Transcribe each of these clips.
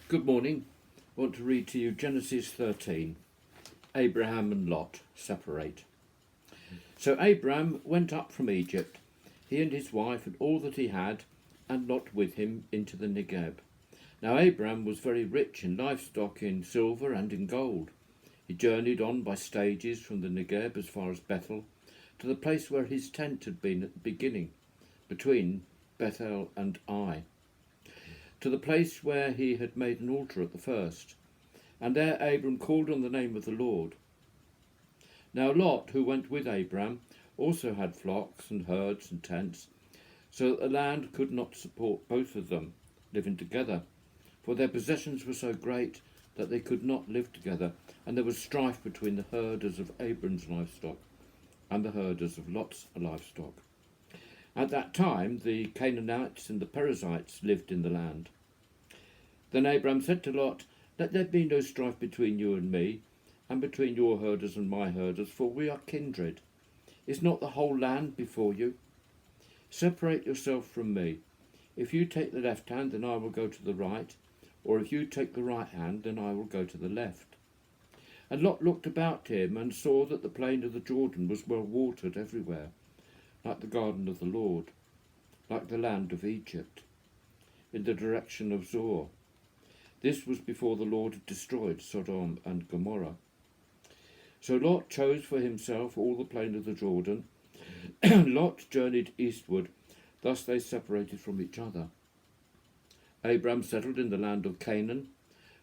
Good morning. I want to read to you Genesis 13. Abraham and Lot separate. So Abraham went up from Egypt, he and his wife and all that he had, and Lot with him into the Negeb. Now Abraham was very rich in livestock, in silver and in gold. He journeyed on by stages from the Negeb as far as Bethel, to the place where his tent had been at the beginning, between Bethel and Ai, to the place where he had made an altar at the first. And there Abram called on the name of the Lord. Now Lot, who went with Abram, also had flocks and herds and tents, so that the land could not support both of them living together, for their possessions were so great that they could not live together, and there was strife between the herders of Abram's livestock and the herders of Lot's livestock. At that time the Canaanites and the Perizzites lived in the land. Then Abram said to Lot, "Let there be no strife between you and me, and between your herders and my herders, for we are kindred. Is not the whole land before you? Separate yourself from me. If you take the left hand, then I will go to the right, or if you take the right hand, then I will go to the left." And Lot looked about him and saw that the plain of the Jordan was well watered everywhere, like the garden of the Lord, like the land of Egypt, in the direction of Zoar. This was before the Lord had destroyed Sodom and Gomorrah. So Lot chose for himself all the plain of the Jordan. Lot journeyed eastward, thus they separated from each other. Abram settled in the land of Canaan,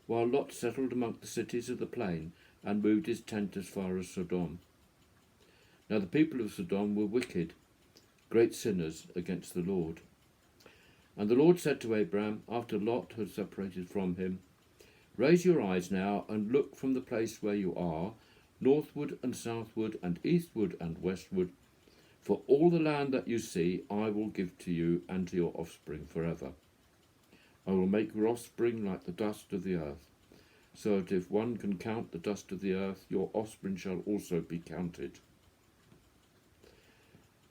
while Lot settled among the cities of the plain and moved his tent as far as Sodom. Now the people of Sodom were wicked, great sinners against the Lord. And the Lord said to Abram, after Lot had separated from him, "Raise your eyes now and look from the place where you are, northward and southward and eastward and westward. For all the land that you see I will give to you and to your offspring forever. I will make your offspring like the dust of the earth, so that if one can count the dust of the earth, your offspring shall also be counted.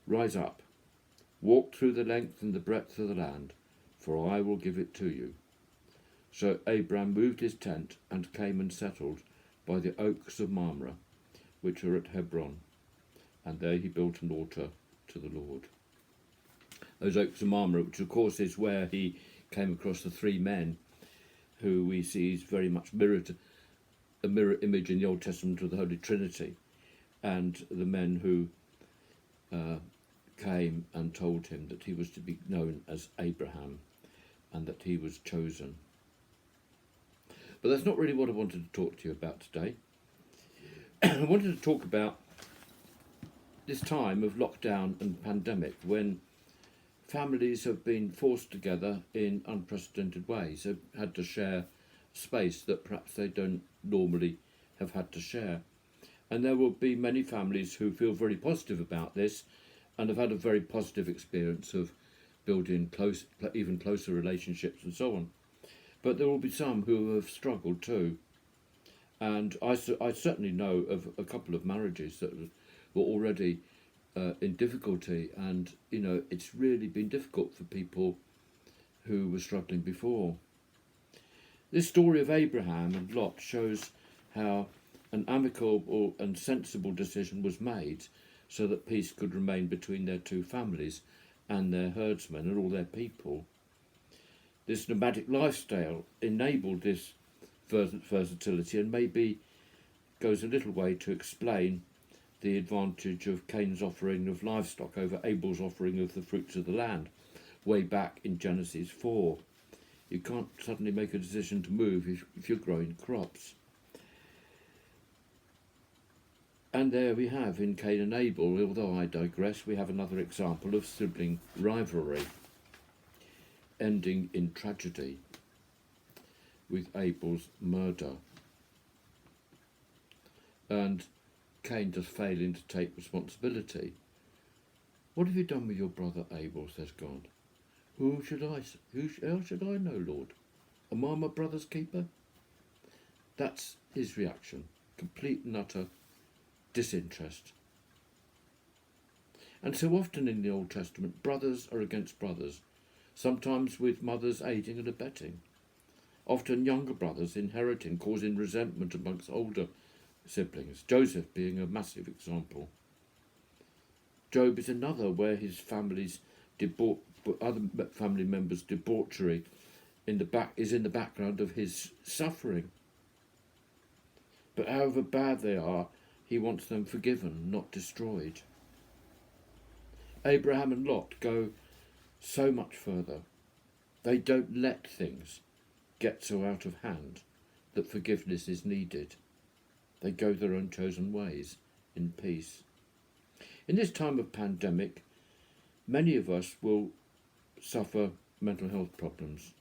Rise up, walk through the length and the breadth of the land, for I will give it to you." So Abram moved his tent and came and settled by the oaks of Mamre, which are at Hebron, and there he built an altar to the Lord. Those oaks of Mamre, which of course is where he came across the three men who we see is very much a mirror image in the Old Testament of the Holy Trinity, and the men who came and told him that he was to be known as Abraham and that he was chosen. But that's not really what I wanted to talk to you about today. I wanted to talk about this time of lockdown and pandemic, when families have been forced together in unprecedented ways. They've had to share space that perhaps they don't normally have had to share. And there will be many families who feel very positive about this and have had a very positive experience of building even closer relationships and so on. But there will be some who have struggled too. And I certainly know of a couple of marriages that were already in difficulty, and it's really been difficult for people who were struggling before. This story of Abraham and Lot shows how an amicable and sensible decision was made so that peace could remain between their two families and their herdsmen and all their people. This nomadic lifestyle enabled this versatility, and maybe goes a little way to explain the advantage of Cain's offering of livestock over Abel's offering of the fruits of the land, way back in Genesis 4. You can't suddenly make a decision to move if you're growing crops. And there we have in Cain and Abel, although I digress, we have another example of sibling rivalry ending in tragedy with Abel's murder. And Cain just failing to take responsibility. "What have you done with your brother Abel?" says God. Who else should I know, Lord? Am I my brother's keeper?" That's his reaction, complete and utter disinterest. And so often in the Old Testament, brothers are against brothers, sometimes with mothers aiding and abetting. often younger brothers inheriting, causing resentment amongst older siblings, Joseph being a massive example. Job is another where his other family members' debauchery is in the background of his suffering. But however bad they are, he wants them forgiven, not destroyed. Abraham and Lot go so much further. They don't let things get so out of hand that forgiveness is needed. They go their own chosen ways in peace. In this time of pandemic, many of us will suffer mental health problems,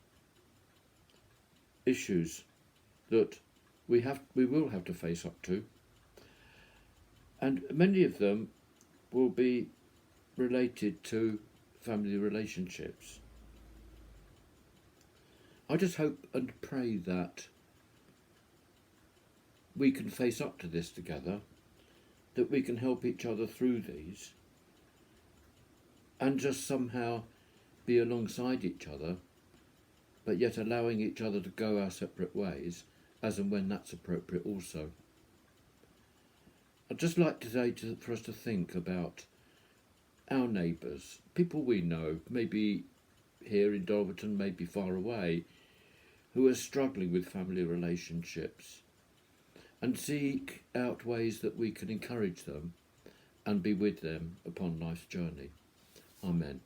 issues that we will have to face up to, and many of them will be related to family relationships. I just hope and pray that we can face up to this together, that we can help each other through these, and just somehow be alongside each other, but yet allowing each other to go our separate ways as and when that's appropriate also. I'd just like today for us to think about our neighbours, people we know, maybe here in Dolverton, maybe far away, who are struggling with family relationships, and seek out ways that we can encourage them and be with them upon life's journey. Amen.